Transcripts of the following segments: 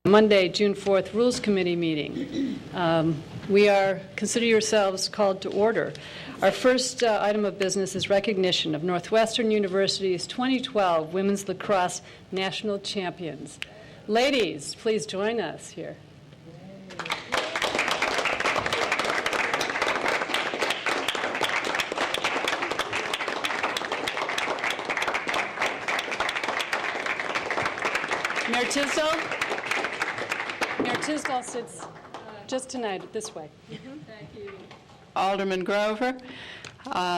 Monday, June 4th, Rules Committee meeting. Consider yourselves called to order. Our first item of business is recognition of Northwestern University's 2012 Women's Lacrosse National Champions. Ladies, please join us here. Mayor Tisdall? Mayor Tisdall sits just tonight this way. Thank you. Alderman Grover.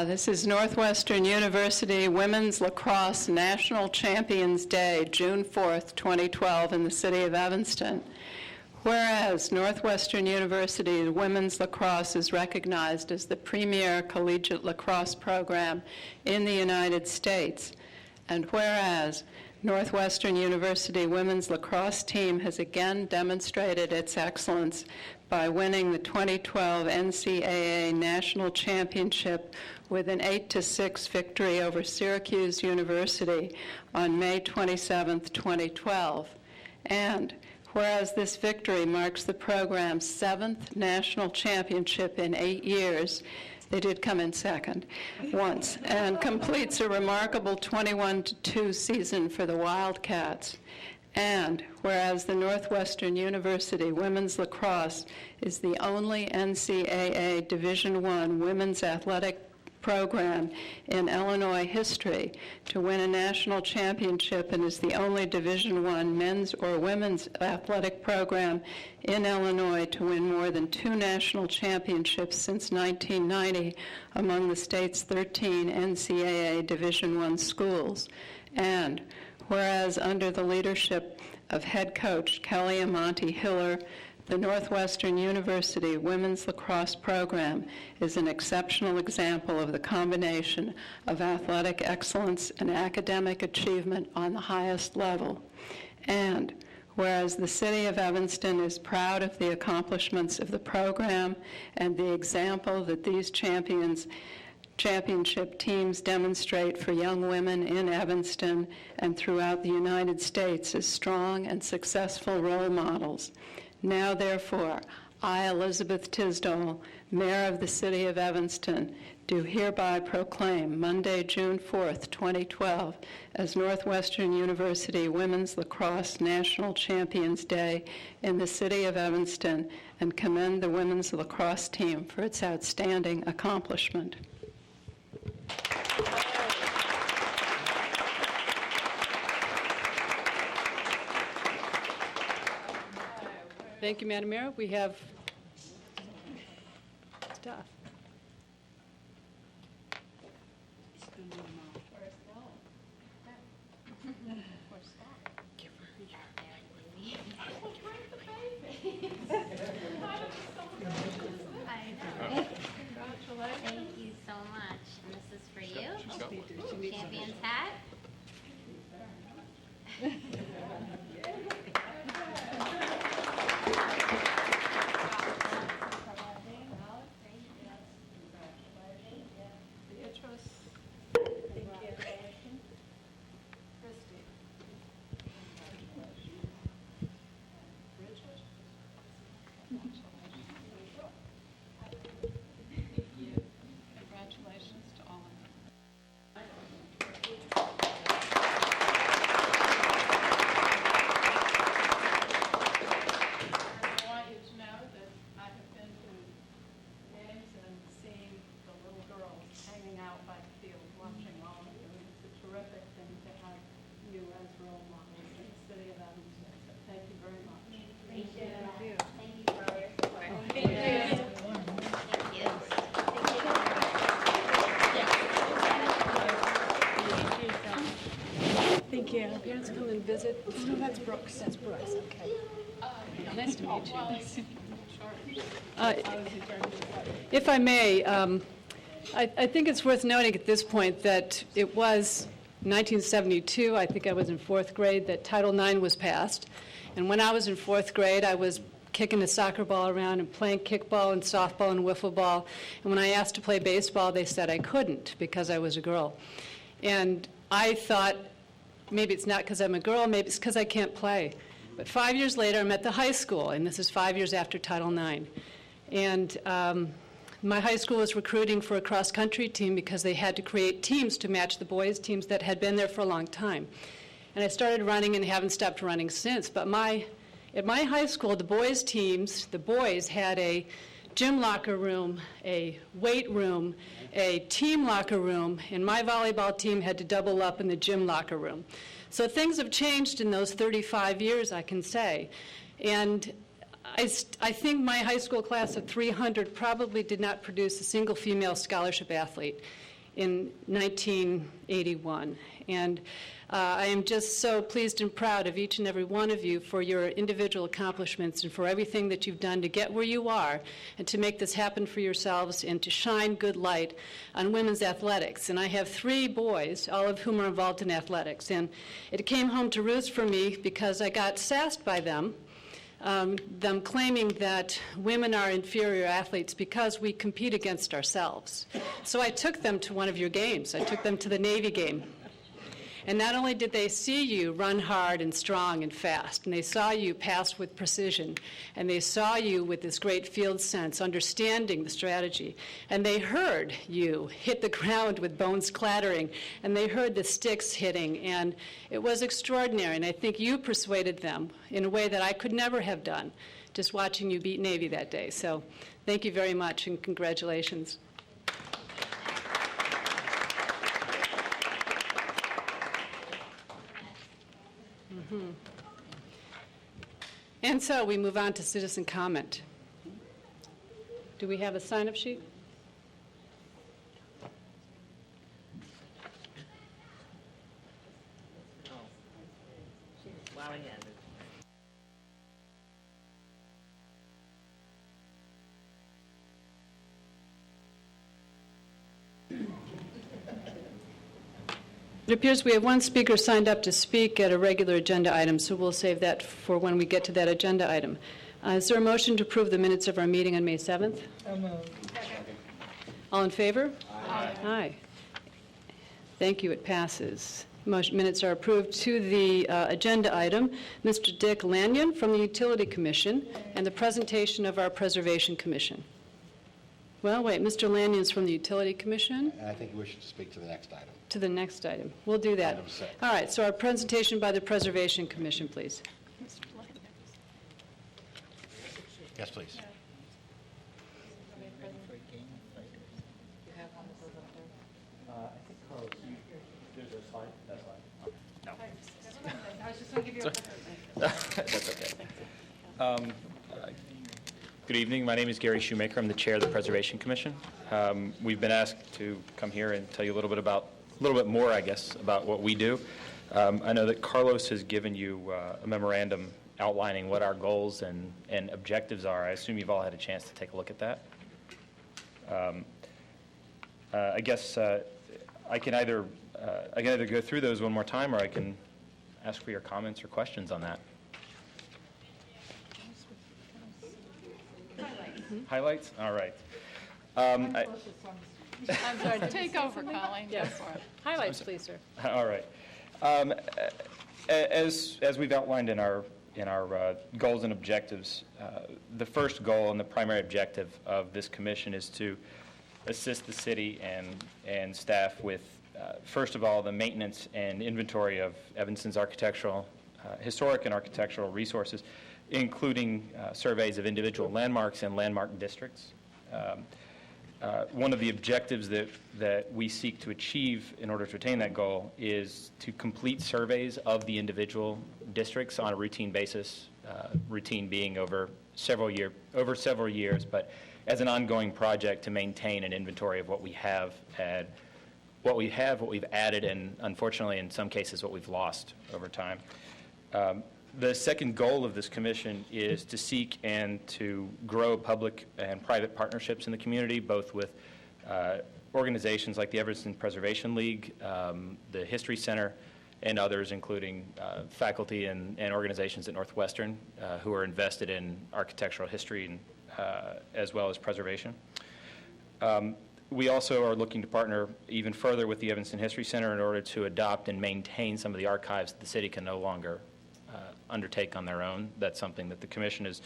This is Northwestern University Women's Lacrosse National Champions Day, June 4th, 2012, in the city of Evanston. Whereas Northwestern University Women's Lacrosse is recognized as the premier collegiate lacrosse program in the United States, and whereas Northwestern University Women's Lacrosse team has again demonstrated its excellence by winning the 2012 NCAA National Championship with an 8-6 victory over Syracuse University on May 27, 2012. And whereas this victory marks the program's 7th national championship in 8 years, they did come in second once, and completes a remarkable 21-2 season for the Wildcats. And whereas the Northwestern University Women's Lacrosse is the only NCAA Division I women's athletic program in Illinois history to win a national championship and is the only Division I men's or women's athletic program in Illinois to win more than 2 national championships since 1990 among the state's 13 NCAA Division I schools. And whereas under the leadership of head coach Kelly Amonte Hiller, the Northwestern University Women's Lacrosse program is an exceptional example of the combination of athletic excellence and academic achievement on the highest level. And whereas the city of Evanston is proud of the accomplishments of the program and the example that these championship teams demonstrate for young women in Evanston and throughout the United States as strong and successful role models. Now, therefore, I, Elizabeth Tisdall, Mayor of the City of Evanston, do hereby proclaim Monday, June 4th, 2012, as Northwestern University Women's Lacrosse National Champions Day in the City of Evanston and commend the women's lacrosse team for its outstanding accomplishment. Thank you, Madam Mayor. We have stuff. Thank you so much. And this is for you. Champion's hat. Parents come and visit. No, that's Brooks. That's Brooks. Okay. Nice to meet you. If I may, I think it's worth noting at this point that it was 1972, I think I was in 4th grade, that Title IX was passed. And when I was in 4th grade, I was kicking a soccer ball around and playing kickball and softball and wiffle ball. And when I asked to play baseball, they said I couldn't because I was a girl. And I thought, maybe it's not because I'm a girl, maybe it's because I can't play. But 5 years later, I'm at the high school, and this is 5 years after Title IX. And my high school was recruiting for a cross-country team because they had to create teams to match the boys' teams that had been there for a long time. And I started running and haven't stopped running since. But at my high school, the boys' teams, the boys had a gym locker room, a weight room, a team locker room, and my volleyball team had to double up in the gym locker room. So things have changed in those 35 years, I can say. And I think my high school class of 300 probably did not produce a single female scholarship athlete in 1981. And I am just so pleased and proud of each and every one of you for your individual accomplishments and for everything that you've done to get where you are and to make this happen for yourselves and to shine good light on women's athletics. And I have 3 boys, all of whom are involved in athletics. And it came home to roost for me because I got sassed by them claiming that women are inferior athletes because we compete against ourselves. So I took them to one of your games. I took them to the Navy game. And not only did they see you run hard and strong and fast, and they saw you pass with precision, and they saw you with this great field sense, understanding the strategy, and they heard you hit the ground with bones clattering, and they heard the sticks hitting, and it was extraordinary. And I think you persuaded them in a way that I could never have done, just watching you beat Navy that day. So thank you very much, and congratulations. And so we move on to citizen comment. Do we have a sign-up sheet? It appears we have one speaker signed up to speak at a regular agenda item, so we'll save that for when we get to that agenda item. Is there a motion to approve the minutes of our meeting on May 7th? All in favor? Aye. Aye. Thank you. It passes. Minutes are approved. To the agenda item, Mr. Dick Lanyon from the Utility Commission and the presentation of our Preservation Commission. Well, wait, Mr. Lanyon's from the Utility Commission? And I think we should speak to the next item. To the next item. We'll do that. Item 6. All right, so our presentation by the Preservation Commission, please. Yes, please. I think Carlos, there's a slide. That's fine. No. I was just going to give you a That's okay. Good evening. My name is Gary Shoemaker. I'm the chair of the Preservation Commission. We've been asked to come here and tell you a little bit more, I guess, about what we do. I know that Carlos has given you a memorandum outlining what our goals and objectives are. I assume you've all had a chance to take a look at that. I guess I can either go through those one more time, or I can ask for your comments or questions on that. Highlights? All right. I'm sorry, take over, Colleen. Yes. Highlights, please, sir. All right. As we've outlined in our goals and objectives, the first goal and the primary objective of this commission is to assist the city and staff with, first of all, the maintenance and inventory of Evanston's historic and architectural resources, including surveys of individual landmarks and landmark districts. One of the objectives that we seek to achieve in order to attain that goal is to complete surveys of the individual districts on a routine basis, routine being over several years, but as an ongoing project to maintain an inventory of what we've added, and unfortunately in some cases what we've lost over time. The second goal of this commission is to seek and to grow public and private partnerships in the community, both with organizations like the Evanston Preservation League, the History Center, and others, including faculty and organizations at Northwestern who are invested in architectural history and, as well as preservation. We also are looking to partner even further with the Evanston History Center in order to adopt and maintain some of the archives that the city can no longer undertake on their own. That's something that the commission is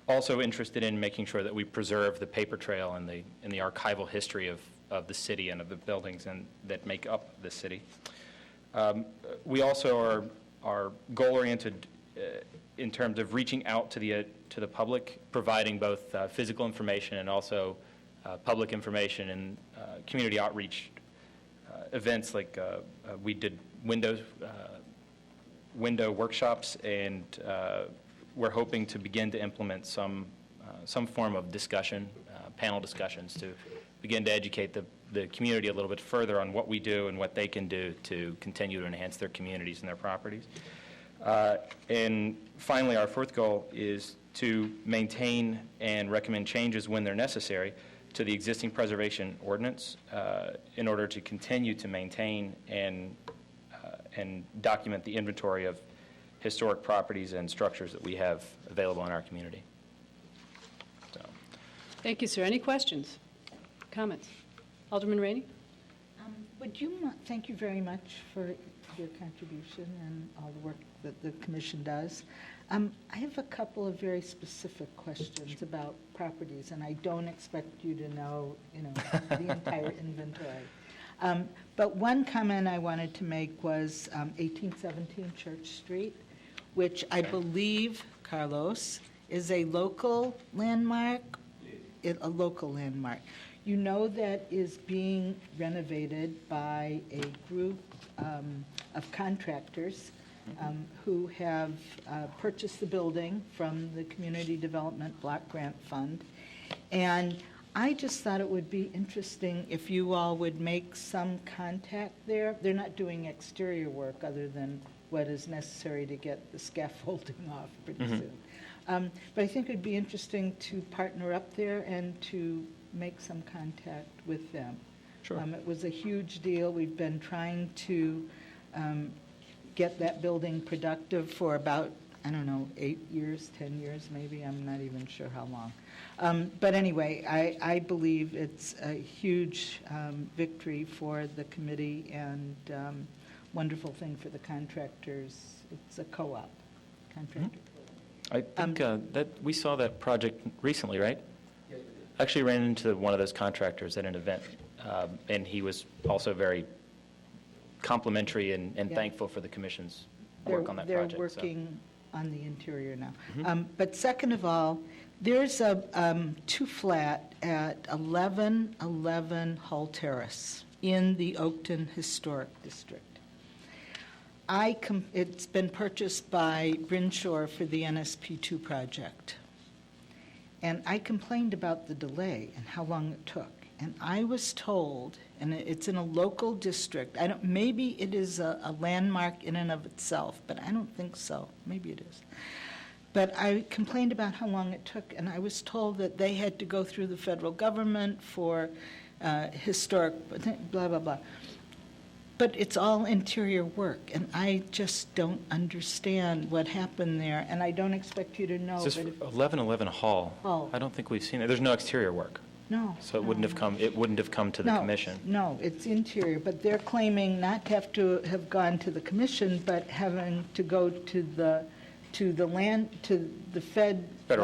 also interested in, making sure that we preserve the paper trail and the archival history of the city and of the buildings that make up the city. We also are goal-oriented in terms of reaching out to the public, providing both physical information and also public information and community outreach events. Like we did window workshops, and we're hoping to begin to implement some form of discussion, panel discussions, to begin to educate the community a little bit further on what we do and what they can do to continue to enhance their communities and their properties. And finally, our fourth goal is to maintain and recommend changes when they're necessary to the existing preservation ordinance in order to continue to maintain and document the inventory of historic properties and structures that we have available in our community. So. Thank you, sir. Any questions, comments? Alderman Rainey? Thank you very much for your contribution and all the work that the commission does. I have a couple of very specific questions about properties, and I don't expect you to know, the entire inventory. But one comment I wanted to make was 1817 Church Street, which I believe, Carlos, is a local landmark. A local landmark. You know that is being renovated by a group of contractors who have purchased the building from the Community Development Block Grant Fund. And I just thought it would be interesting if you all would make some contact there. They're not doing exterior work other than what is necessary to get the scaffolding off pretty soon. But I think it would be interesting to partner up there and to make some contact with them. Sure. It was a huge deal. We've been trying to get that building productive for about, 8 years, 10 years maybe. I'm not even sure how long. But anyway, I believe it's a huge victory for the committee and wonderful thing for the contractors. It's a co-op, contractor. I think that we saw that project recently, right? Actually ran into one of those contractors at an event, and he was also very complimentary and thankful for the commission's work on that project. They're working on the interior now. But second of all, there's a two-flat at 1111 Hull Terrace in the Oakton Historic District. It's been purchased by Brinshaw for the NSP2 project. And I complained about the delay and how long it took. And I was told, and it's in a local district, maybe it is a landmark in and of itself, but I don't think so. Maybe it is. But I complained about how long it took, and I was told that they had to go through the federal government for historic, blah, blah, blah. But it's all interior work, and I just don't understand what happened there, and I don't expect you to know. Is this 1111 Hall? Hall. I don't think we've seen it. There's no exterior work. No. So it wouldn't have come to the commission. No, it's interior, but they're claiming not to have gone to the commission, but having to go to the Federal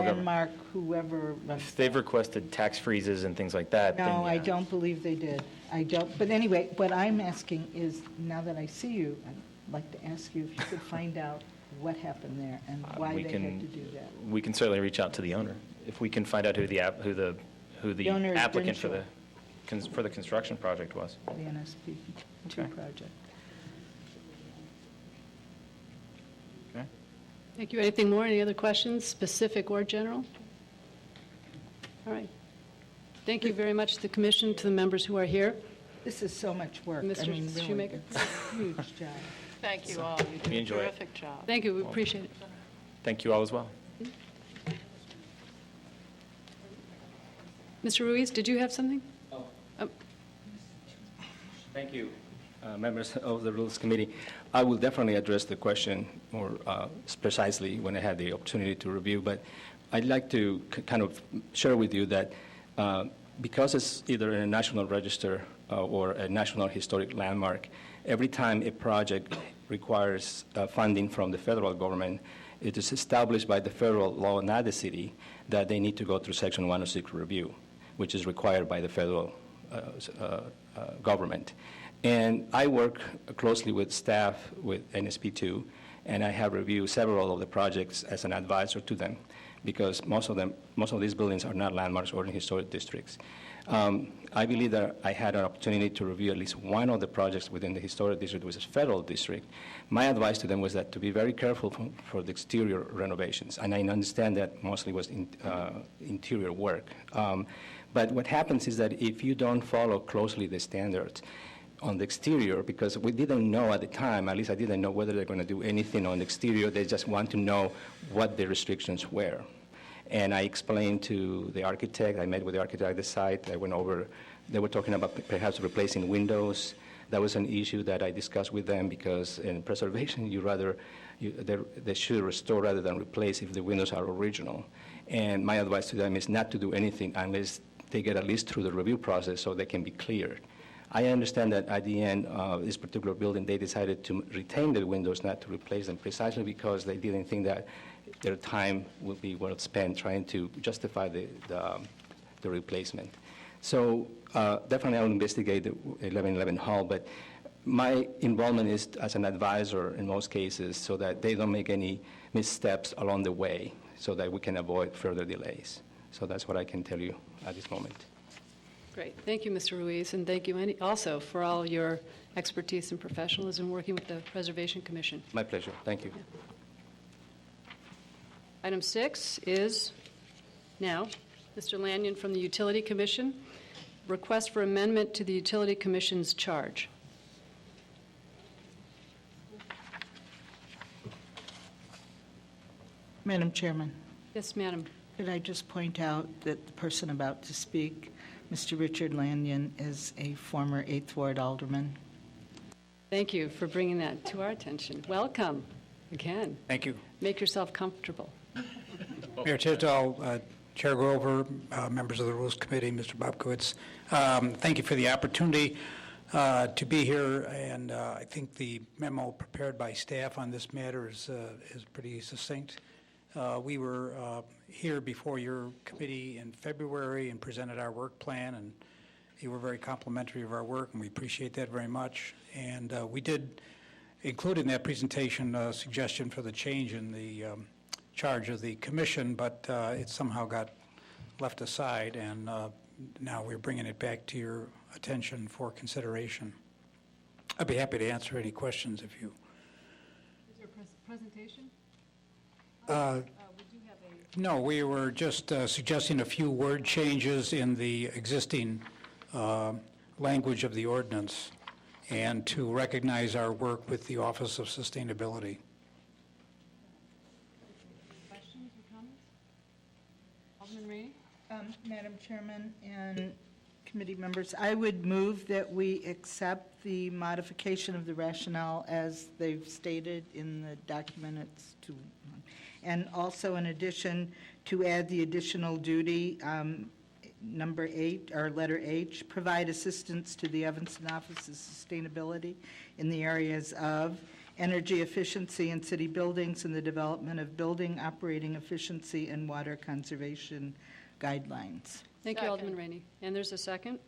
landmark, whoever. They've requested tax freezes and things like that. No, then, yeah. I don't believe they did. I don't. But anyway, what I'm asking is, now that I see you, I'd like to ask you if you could find out what happened there and why they had to do that. We can certainly reach out to the owner if we can find out who the owner is applicant Brinshaw. for the construction project was. The NSP2 Okay. project. Okay. Thank you. Anything more? Any other questions, specific or general? All right. Thank you very much to the commission, to the members who are here. This is so much work. Mr. Really, Shoemaker? it's a huge job. Thank you all. You We do a enjoy it. terrific job. Thank you. We appreciate it. Thank you all as well. Mr. Ruiz, did you have something? Thank you, members of the Rules Committee. I will definitely address the question more precisely when I have the opportunity to review, but I'd like to kind of share with you that because it's either in a national register or a national historic landmark, every time a project requires funding from the federal government, It is established by the federal law, not the city, that they need to go through Section 106 review, which is required by the federal government. And I work closely with staff with NSP2, and I have reviewed several of the projects as an advisor to them, because most of these buildings are not landmarks or in historic districts. I believe that I had an opportunity to review at least one of the projects within the historic district, which is federal district. My advice to them was that to be very careful for the exterior renovations, and I understand that mostly was interior work. But what happens is that if you don't follow closely the standards on the exterior, because we didn't know at the time, at least I didn't know whether they're going to do anything on the exterior. They just want to know what the restrictions were. And I explained to the architect, I met with the architect at the site, I went over, they were talking about perhaps replacing windows. That was an issue that I discussed with them, because in preservation, they should restore rather than replace if the windows are original. And my advice to them is not to do anything unless they get at least through the review process so they can be cleared. I understand that at the end of this particular building, they decided to retain the windows, not to replace them, precisely because they didn't think that their time would be well spent trying to justify the replacement. So definitely I will investigate the 1111 Hall, but my involvement is as an advisor in most cases so that they don't make any missteps along the way so that we can avoid further delays. So that's what I can tell you at this moment. Great. Thank you, Mr. Ruiz, and thank you also for all your expertise and professionalism working with the Preservation Commission. My pleasure. Thank you. Yeah. Item 6 is now Mr. Lanyon from the Utility Commission, request for amendment to the Utility Commission's charge. Madam Chairman, Yes, madam. could I just point out that the person about to speak, Mr. Richard Lanyon, is a former 8th Ward alderman. Thank you for bringing that to our attention. Welcome again. Thank you. Make yourself comfortable. Mayor Tisdall, Chair Grover, members of the Rules Committee, Mr. Bobkowitz, thank you for the opportunity to be here, and I think the memo prepared by staff on this matter is pretty succinct. We were here before your committee in February and presented our work plan, and you were very complimentary of our work, and we appreciate that very much. And we did include in that presentation a suggestion for the change in the charge of the commission, but it somehow got left aside, and now we're bringing it back to your attention for consideration. I'd be happy to answer any questions if you... Is there a presentation? No, we were just suggesting a few word changes in the existing language of the ordinance and to recognize our work with the Office of Sustainability. Questions or comments? Alderman Rainey? Madam Chairman and committee members, I would move that we accept the modification of the rationale as they've stated in the document. It's to, and also in addition to add the additional duty, number 8, or letter H, provide assistance to the Evanston Office of Sustainability in the areas of energy efficiency in city buildings and the development of building operating efficiency and water conservation guidelines. Thank you, Alderman Rainey. And there's a second.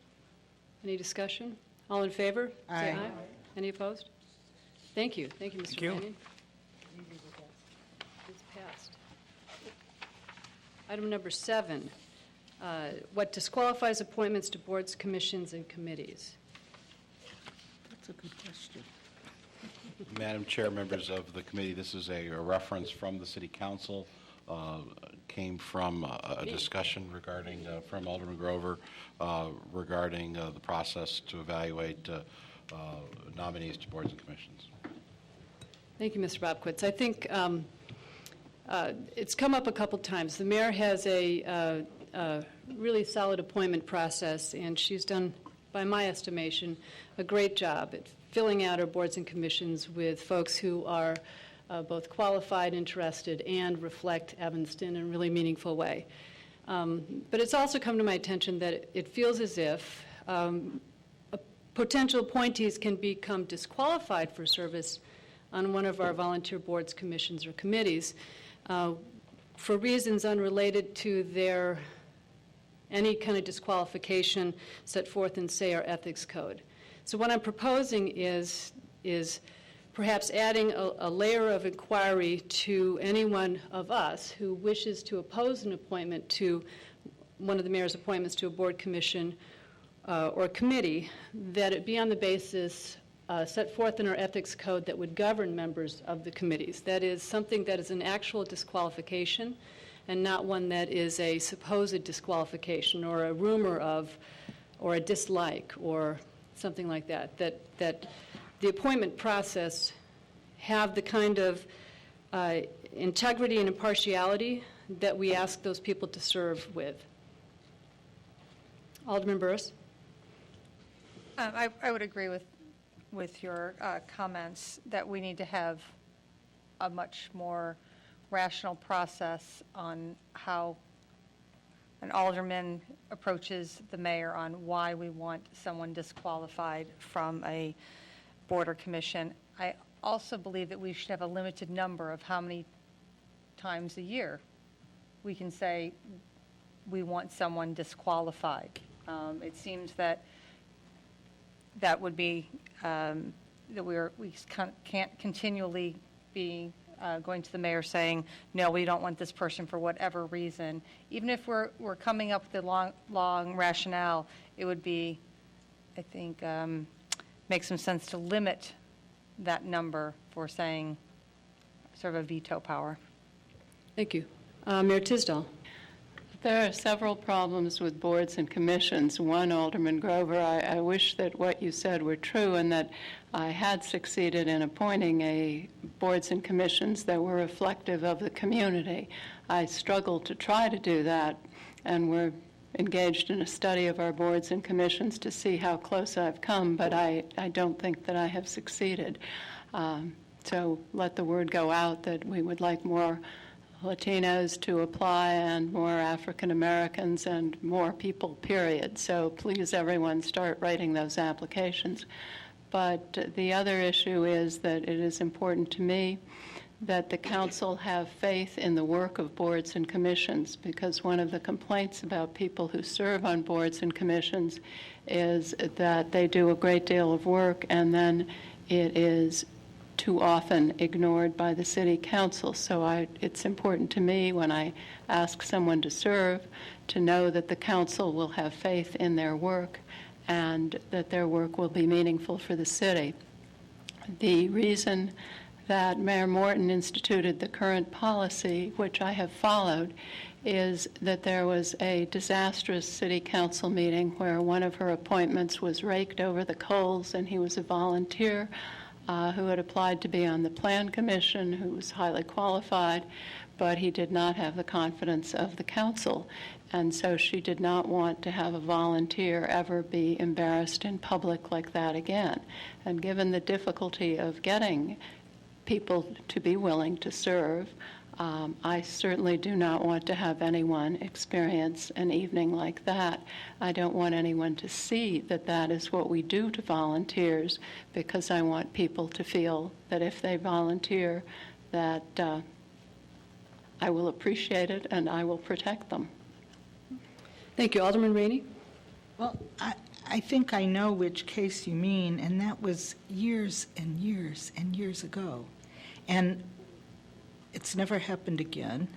Any discussion? All in favor? Say Aye. Any opposed? Thank you. Thank you, Mr. Thank you. Rainey. It's passed. Item number 7, what disqualifies appointments to boards, commissions, and committees? That's a good question. Madam Chair, members of the committee, this is a reference from the City Council, came from a discussion regarding, from Alderman Grover, regarding the process to evaluate nominees to boards and commissions. Thank you, Mr. Bobkowitz. I think it's come up a couple times. The mayor has a really solid appointment process, and she's done, by my estimation, a great job at filling out our boards and commissions with folks who are both qualified, interested, and reflect Evanston in a really meaningful way. But it's also come to my attention that it feels as if potential appointees can become disqualified for service on one of our volunteer boards, commissions, or committees for reasons unrelated to their any kind of disqualification set forth in, say, our ethics code. So what I'm proposing is perhaps adding a layer of inquiry to anyone of us who wishes to oppose an appointment to one of the mayor's appointments to a board, commission, or committee, that it be on the basis set forth in our ethics code that would govern members of the committees. That is something that is an actual disqualification and not one that is a supposed disqualification or a rumor of or a dislike or something like that. That the appointment process have the kind of integrity and impartiality that we ask those people to serve with. Alderman Burris? I would agree with your comments that we need to have a much more rational process on how an alderman approaches the mayor on why we want someone disqualified from a board or commission. I also believe that we should have a limited number of how many times a year we can say we want someone disqualified. It seems that would be that we can't continually be going to the mayor saying, no, we don't want this person for whatever reason. Even if we're coming up with a long rationale, it would be, I think, make some sense to limit that number for saying sort of a veto power. Thank you. Mayor Tisdall? There are several problems with boards and commissions. One, Alderman Grover, I wish that what you said were true and that I had succeeded in appointing boards and commissions that were reflective of the community. I struggled to try to do that, and we're engaged in a study of our boards and commissions to see how close I've come, but I don't think that I have succeeded. So let the word go out that we would like more Latinos to apply and more African Americans and more people, period. So please, everyone, start writing those applications. But the other issue is that it is important to me that the council have faith in the work of boards and commissions, because one of the complaints about people who serve on boards and commissions is that they do a great deal of work and then it is too often ignored by the city council. So it's important to me when I ask someone to serve to know that the council will have faith in their work and that their work will be meaningful for the city. The reason that Mayor Morton instituted the current policy, which I have followed, is that there was a disastrous city council meeting where one of her appointments was raked over the coals, and he was a volunteer who had applied to be on the Plan Commission, who was highly qualified, but he did not have the confidence of the council. And so she did not want to have a volunteer ever be embarrassed in public like that again. And given the difficulty of getting people to be willing to serve, I certainly do not want to have anyone experience an evening like that. I don't want anyone to see that that is what we do to volunteers, because I want people to feel that if they volunteer, that I will appreciate it and I will protect them. Thank you. Alderman Rainey? Well, I think I know which case you mean, and that was years and years and years ago. And it's never happened again.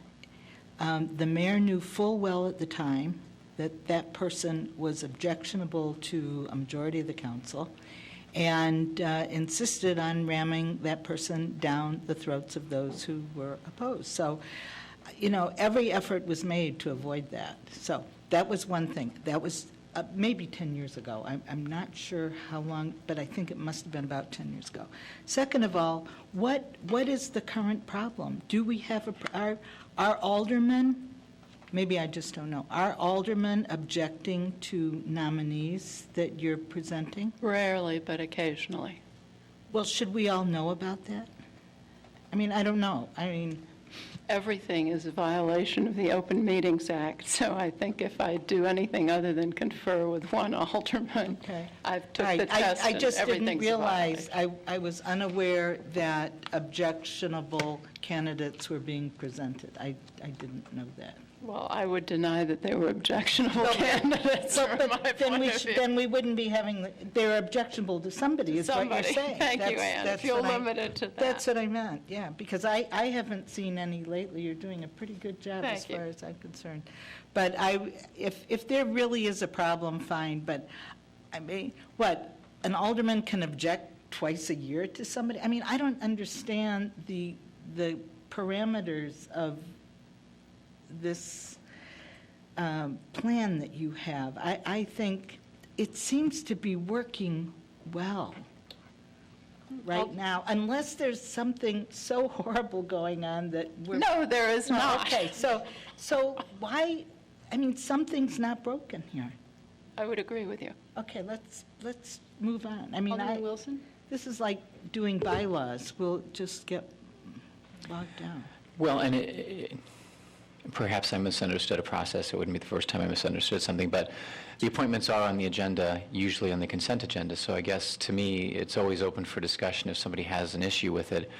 The mayor knew full well at the time that that person was objectionable to a majority of the council and insisted on ramming that person down the throats of those who were opposed. So, every effort was made to avoid that. So that was one thing. That was maybe 10 years ago. I'm not sure how long, but I think it must have been about 10 years ago. Second of all, what is the current problem? Do we have our aldermen, maybe I just don't know, are aldermen objecting to nominees that you're presenting? Rarely, but occasionally. Well, should we all know about that? I mean, I don't know. everything is a violation of the Open Meetings Act. So I think if I do anything other than confer with one alderman, Okay. I've took Right. the test I and just didn't everything's a realize, violation. I was unaware that objectionable candidates were being presented. I didn't know that. Well, I would deny that they were objectionable candidates from my But then point we of view. then we wouldn't be having, they're objectionable to somebody, is what you're Somebody. saying. Thank you, That's- Ann. If that's you'll what I- limit it to that. That's what I meant, yeah, because I haven't seen any lately. You're doing a pretty good job as Thank you. far as I'm concerned. But if there really is a problem, fine, but, I mean, what, an alderman can object twice a year to somebody? I mean, I don't understand the parameters of this plan that you have. I think it seems to be working well right now, unless there's something so horrible going on that we're... No, there is No, not. Okay, so why, I mean, something's not broken here. I would agree with you. Okay, let's move on. I mean, Alderman Wilson? this is like doing bylaws. We'll just get bogged down. Well, and perhaps I misunderstood a process. It wouldn't be the first time I misunderstood something, but the appointments are on the agenda, usually on the consent agenda, so I guess to me, it's always open for discussion if somebody has an issue with it.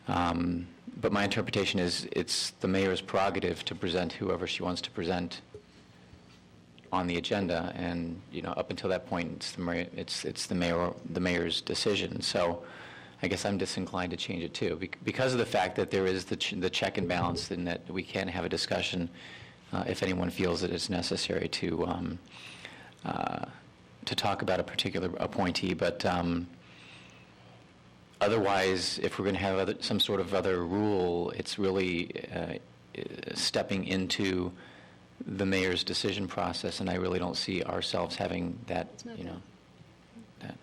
But my interpretation is it's the mayor's prerogative to present whoever she wants to present on the agenda, and, you know, up until that point, it's the mayor's decision. So I guess I'm disinclined to change it too, because of the fact that there is the check and balance, and that we can have a discussion if anyone feels that it's necessary to talk about a particular appointee. But otherwise, if we're going to have some sort of other rule, it's really stepping into the mayor's decision process, and I really don't see ourselves having that, you know, that.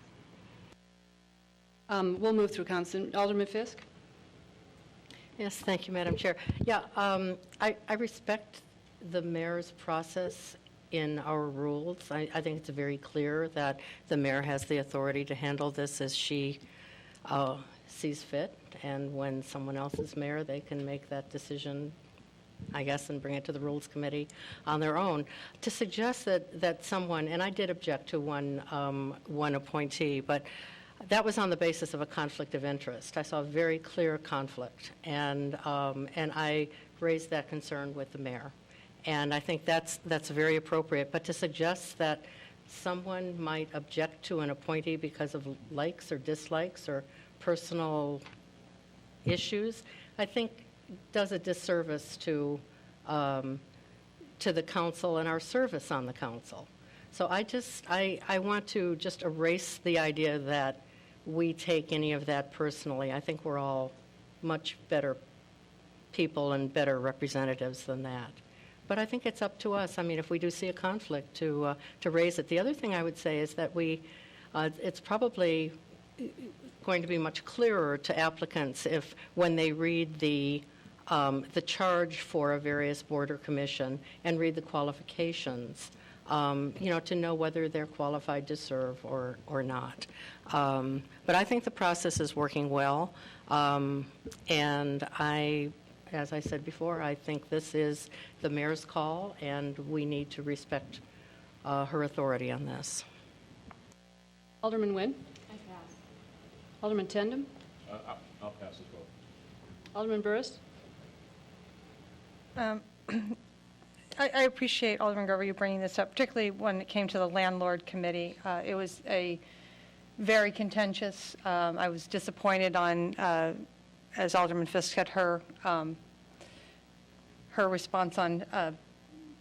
We'll move through Council. Alderman Fisk? Yes, thank you, Madam Chair. Yeah, I respect the mayor's process in our rules. I think it's very clear that the mayor has the authority to handle this as she sees fit, and when someone else is mayor, they can make that decision, I guess, and bring it to the Rules Committee on their own. To suggest that someone, and I did object to one appointee, but that was on the basis of a conflict of interest. I saw a very clear conflict, and I raised that concern with the mayor. And I think that's very appropriate. But to suggest that someone might object to an appointee because of likes or dislikes or personal issues, I think does a disservice to the council and our service on the council. So I want to just erase the idea that we take any of that personally. I think we're all much better people and better representatives than that. But I think it's up to us. I mean, if we do see a conflict, to raise it. The other thing I would say is that it's probably going to be much clearer to applicants if, when they read the charge for a various board or commission and read the qualifications, to know whether they're qualified to serve or not. But I think the process is working well, and as I said before, I think this is the mayor's call, and we need to respect her authority on this. Alderman Nguyen? I pass. Alderman Tendem? I'll pass as well. Alderman Burris? I appreciate, Alderman Grover, you bringing this up, particularly when it came to the Landlord Committee. It was a very contentious. I was disappointed on, as Alderman Fisk had her response on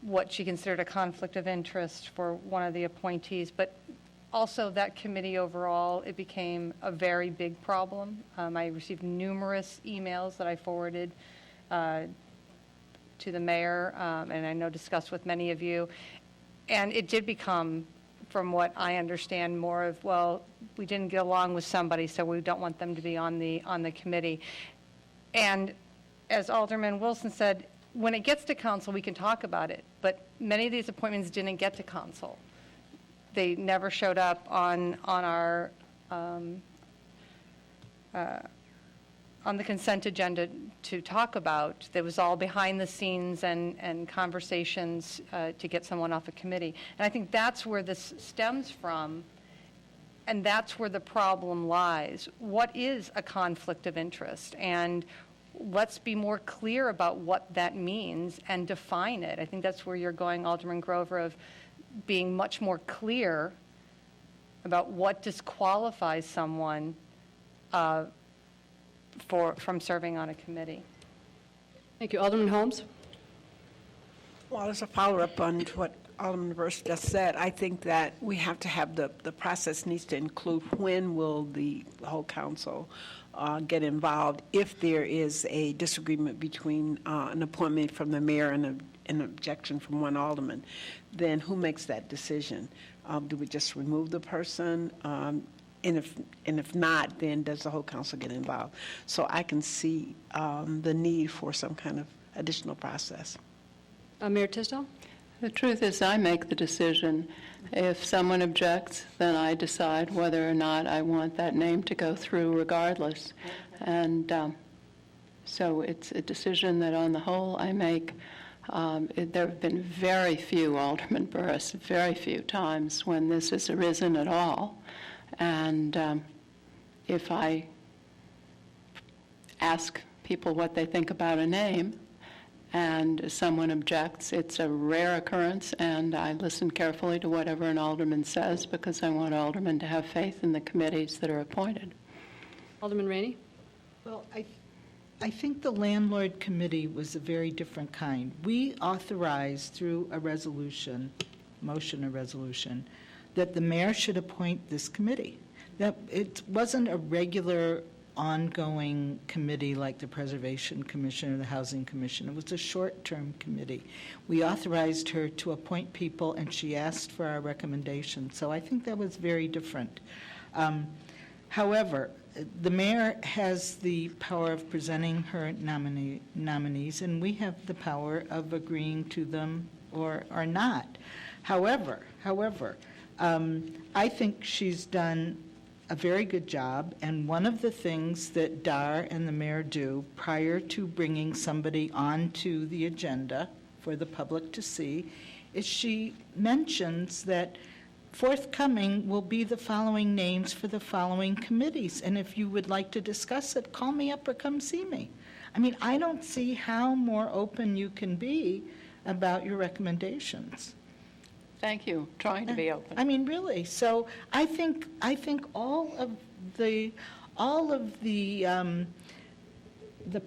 what she considered a conflict of interest for one of the appointees. But also that committee overall, it became a very big problem. I received numerous emails that I forwarded to the mayor, and I know discussed with many of you. And it did become, from what I understand, more of, well, we didn't get along with somebody, so we don't want them to be on the committee. And as Alderman Wilson said, when it gets to council, we can talk about it. But many of these appointments didn't get to council. They never showed up on our on the consent agenda to talk about. That was all behind the scenes and conversations to get someone off a committee. And I think that's where this stems from, and that's where the problem lies. What is a conflict of interest? And let's be more clear about what that means and define it. I think that's where you're going, Alderman Grover, of being much more clear about what disqualifies someone from serving on a committee. Thank you. Alderman Holmes? Well, as a follow-up on what Alderman Burris just said, I think that we have to have the process needs to include when will the whole council get involved if there is a disagreement between an appointment from the mayor and an objection from one alderman. Then who makes that decision? Do we just remove the person? And if not, then does the whole council get involved? So I can see the need for some kind of additional process. Mayor Tisdall? The truth is, I make the decision. If someone objects, then I decide whether or not I want that name to go through regardless. And so it's a decision that on the whole I make. There have been very few, Alderman Burris, very few times when this has arisen at all. And if I ask people what they think about a name and someone objects, it's a rare occurrence, and I listen carefully to whatever an alderman says because I want aldermen to have faith in the committees that are appointed. Alderman Rainey? Well, I think the landlord committee was a very different kind. We authorized through a resolution, motion or resolution, that the mayor should appoint this committee. That it wasn't a regular ongoing committee like the Preservation Commission or the Housing Commission. It was a short-term committee. We authorized her to appoint people, and she asked for our recommendation. So I think that was very different. However, the mayor has the power of presenting her nominees, and we have the power of agreeing to them or not. However, I think she's done a very good job, and one of the things that Dar and the mayor do prior to bringing somebody onto the agenda for the public to see is she mentions that forthcoming will be the following names for the following committees, and if you would like to discuss it, call me up or come see me. I mean, I don't see how more open you can be about your recommendations. Thank you. Trying to be open. I mean, really. So I think all of the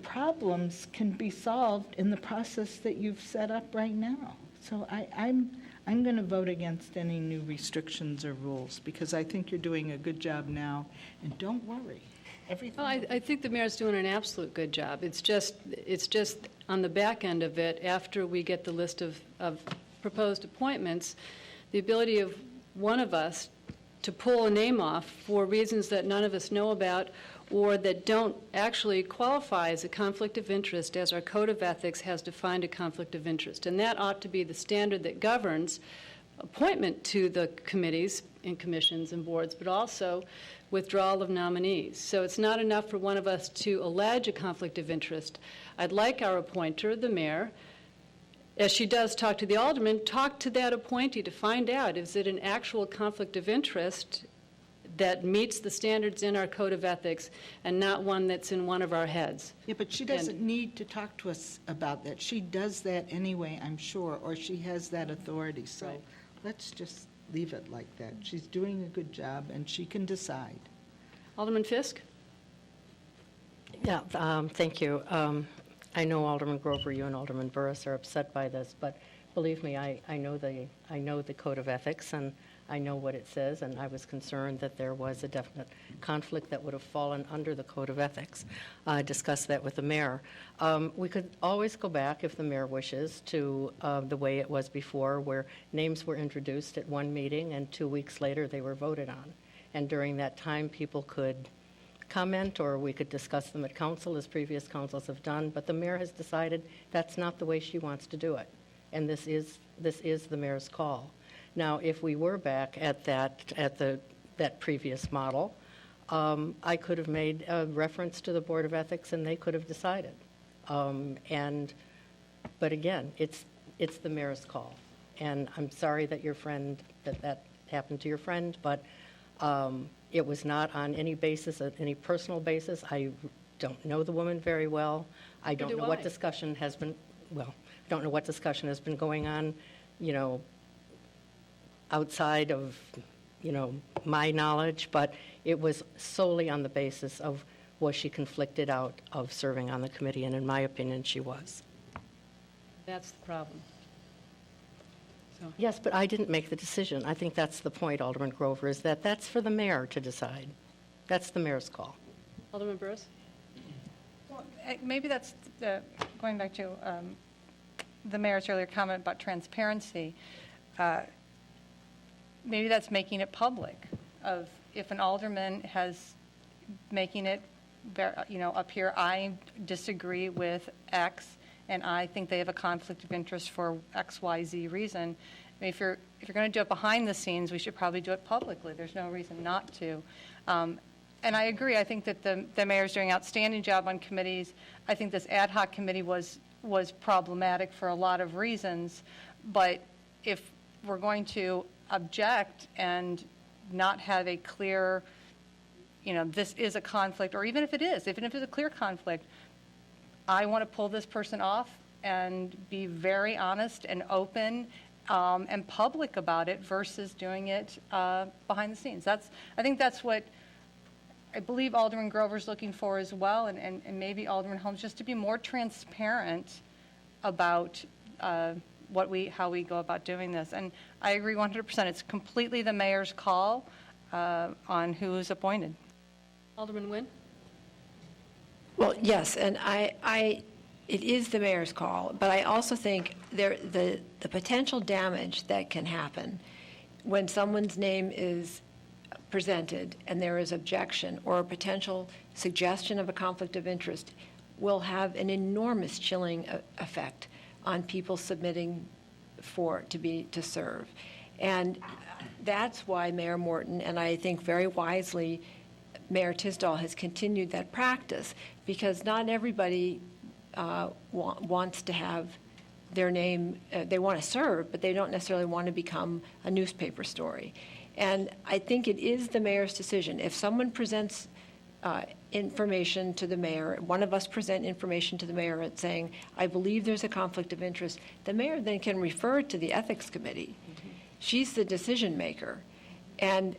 problems can be solved in the process that you've set up right now. So I'm going to vote against any new restrictions or rules because I think you're doing a good job now. And don't worry, everything. Well, I think the mayor's doing an absolute good job. It's just on the back end of it, after we get the list of proposed appointments, the ability of one of us to pull a name off for reasons that none of us know about or that don't actually qualify as a conflict of interest as our Code of Ethics has defined a conflict of interest. And that ought to be the standard that governs appointment to the committees and commissions and boards, but also withdrawal of nominees. So it's not enough for one of us to allege a conflict of interest. I'd like our appointer, the mayor, as she does talk to the alderman, talk to that appointee to find out, is it an actual conflict of interest that meets the standards in our Code of Ethics and not one that's in one of our heads? Yeah, but she doesn't need to talk to us about that. She does that anyway, I'm sure, or she has that authority. So Right. Let's just leave it like that. She's doing a good job, and she can decide. Alderman Fisk? Yeah, thank you. I know Alderman Grover, you and Alderman Burris are upset by this, but believe me, I know the Code of Ethics, and I know what it says, and I was concerned that there was a definite conflict that would have fallen under the Code of Ethics. I discussed that with the mayor. We could always go back, if the mayor wishes, to the way it was before, where names were introduced at one meeting, and 2 weeks later they were voted on. And during that time, people could comment, or we could discuss them at council, as previous councils have done, but the mayor has decided that's not the way she wants to do it. And this is the mayor's call. Now, if we were back at that previous model, I could have made a reference to the Board of Ethics, and they could have decided. But again, it's the mayor's call. And I'm sorry that that happened to your friend, but it was not on any basis, any personal basis. I don't know the woman very well. I don't know what discussion has been, don't know what discussion has been going on, outside of, my knowledge, but it was solely on the basis of, was she conflicted out of serving on the committee? And in my opinion, she was. That's the problem. Yes, but I didn't make the decision. I think that's the point, Alderman Grover, is that that's for the mayor to decide. That's the mayor's call. Alderman Burris? Well, maybe that's going back to the mayor's earlier comment about transparency. Maybe that's making it public. Of if an alderman has making it, up here, I disagree with X, and I think they have a conflict of interest for X, Y, Z reason. I mean, if you're going to do it behind the scenes, we should probably do it publicly. There's no reason not to. And I agree. I think that the mayor's doing an outstanding job on committees. I think this ad hoc committee was problematic for a lot of reasons. But if we're going to object and not have a clear, this is a conflict, or even if it's a clear conflict, I want to pull this person off and be very honest and open and public about it versus doing it behind the scenes. I think that's what I believe Alderman Grover's looking for as well, and maybe Alderman Holmes, just to be more transparent about how we go about doing this. And I agree 100%. It's completely the mayor's call on who is appointed. Alderman Nguyen? Well, yes, and it is the mayor's call, but I also think the potential damage that can happen when someone's name is presented and there is objection or a potential suggestion of a conflict of interest will have an enormous chilling effect on people submitting to serve. And that's why Mayor Morton, and I think very wisely, Mayor Tisdall has continued that practice, because not everybody wants to have their name, they want to serve, but they don't necessarily want to become a newspaper story. And I think it is the mayor's decision. If someone presents information to the mayor, one of us present information to the mayor saying, I believe there's a conflict of interest, the mayor then can refer it to the ethics committee. Mm-hmm. She's the decision maker. And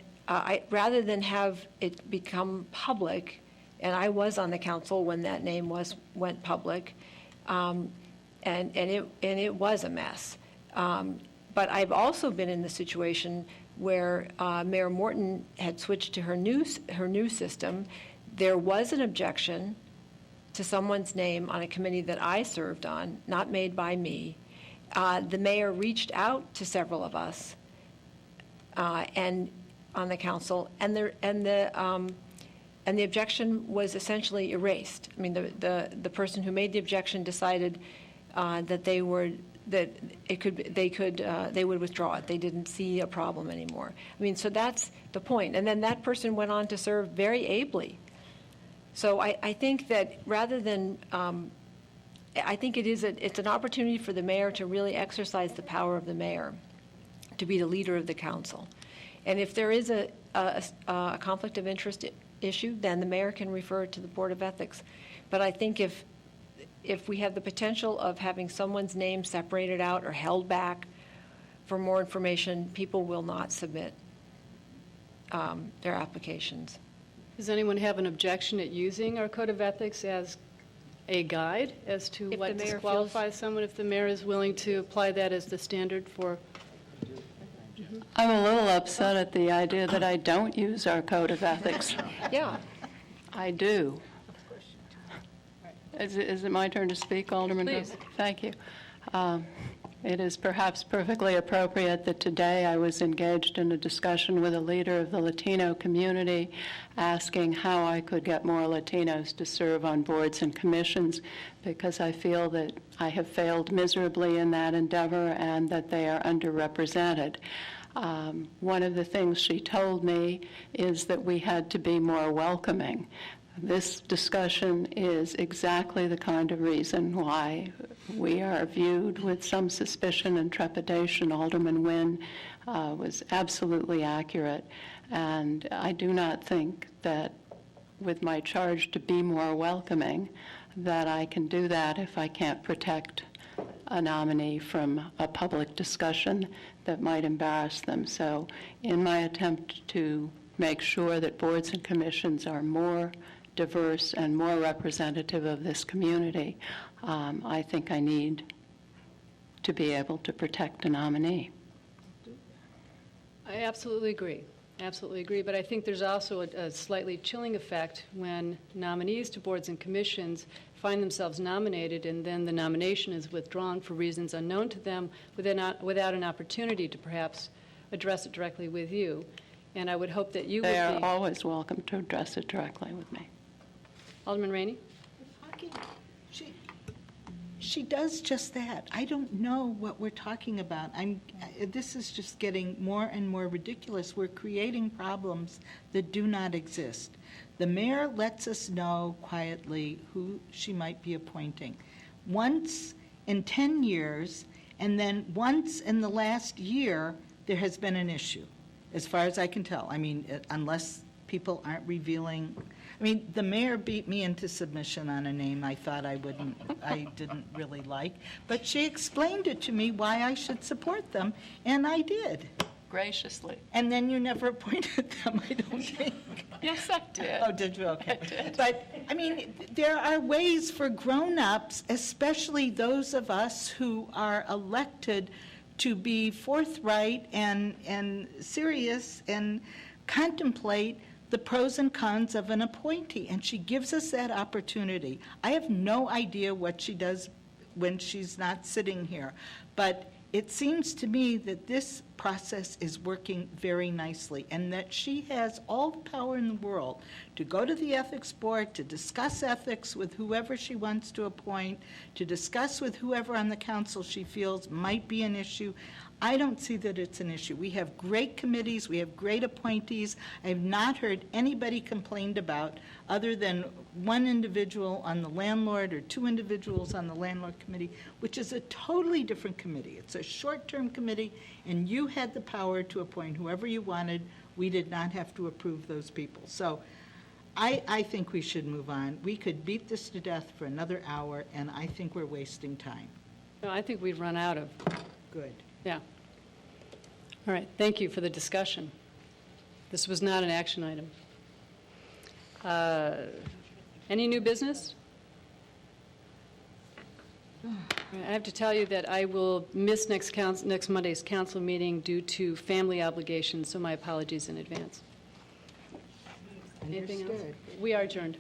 rather than have it become public, and I was on the council when that name went public, and it was a mess. But I've also been in the situation where Mayor Morton had switched to her new system. There was an objection to someone's name on a committee that I served on, not made by me. The mayor reached out to several of us and on the council, and the objection was essentially erased. I mean, the person who made the objection decided that they would withdraw it. They didn't see a problem anymore. I mean, so that's the point. And then that person went on to serve very ably. So I think that rather than, I think it's an opportunity for the mayor to really exercise the power of the mayor, to be the leader of the council. And if there is a conflict of interest issue, then the mayor can refer it to the Board of Ethics. But I think if we have the potential of having someone's name separated out or held back for more information, people will not submit their applications. Does anyone have an objection at using our Code of Ethics as a guide as to what disqualifies someone, if the mayor is willing to apply that as the standard for? I'm a little upset at the idea that I don't use our Code of Ethics. Yeah. I do. Is it my turn to speak, Alderman? Please. Thank you. It is perhaps perfectly appropriate that today I was engaged in a discussion with a leader of the Latino community asking how I could get more Latinos to serve on boards and commissions, because I feel that I have failed miserably in that endeavor and that they are underrepresented. One of the things she told me is that we had to be more welcoming. This discussion is exactly the kind of reason why we are viewed with some suspicion and trepidation. Alderman Nguyen was absolutely accurate, and I do not think that with my charge to be more welcoming, that I can do that if I can't protect a nominee from a public discussion that might embarrass them. So in my attempt to make sure that boards and commissions are more diverse and more representative of this community, I think I need to be able to protect a nominee. I absolutely agree. Absolutely agree. But I think there's also a slightly chilling effect when nominees to boards and commissions find themselves nominated and then the nomination is withdrawn for reasons unknown to them without an opportunity to perhaps address it directly with you. And I would hope that you would be... They are always welcome to address it directly with me. Alderman Rainey? She does just that. I don't know what we're talking about. This is just getting more and more ridiculous. We're creating problems that do not exist. The mayor lets us know quietly who she might be appointing. Once in 10 years, and then once in the last year, there has been an issue, as far as I can tell. I mean, unless people aren't revealing. I mean, the mayor beat me into submission on a name I thought I didn't really like, but she explained it to me why I should support them, and I did. Graciously. And then you never appointed them, I don't think. Yes, I did. Oh, did you? Okay. I did. But, I mean, there are ways for grown-ups, especially those of us who are elected, to be forthright and serious and contemplate the pros and cons of an appointee, and she gives us that opportunity. I have no idea what she does when she's not sitting here, but it seems to me that this process is working very nicely and that she has all the power in the world to go to the ethics board, to discuss ethics with whoever she wants to appoint, to discuss with whoever on the council she feels might be an issue. I don't see that it's an issue. We have great committees, we have great appointees. I have not heard anybody complained about, other than one individual on the landlord or two individuals on the landlord committee, which is a totally different committee. It's a short-term committee, and you had the power to appoint whoever you wanted. We did not have to approve those people. So I think we should move on. We could beat this to death for another hour, and I think we're wasting time. No, I think we've run out of. Good. Yeah. All right. Thank you for the discussion. This was not an action item. Any new business? I have to tell you that I will miss next Monday's council meeting due to family obligations, so my apologies in advance. Anything else? Understood. We are adjourned.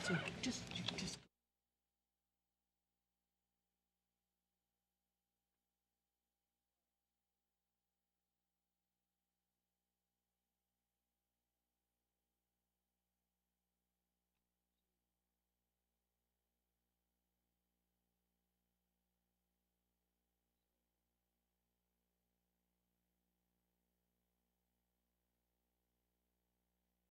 So just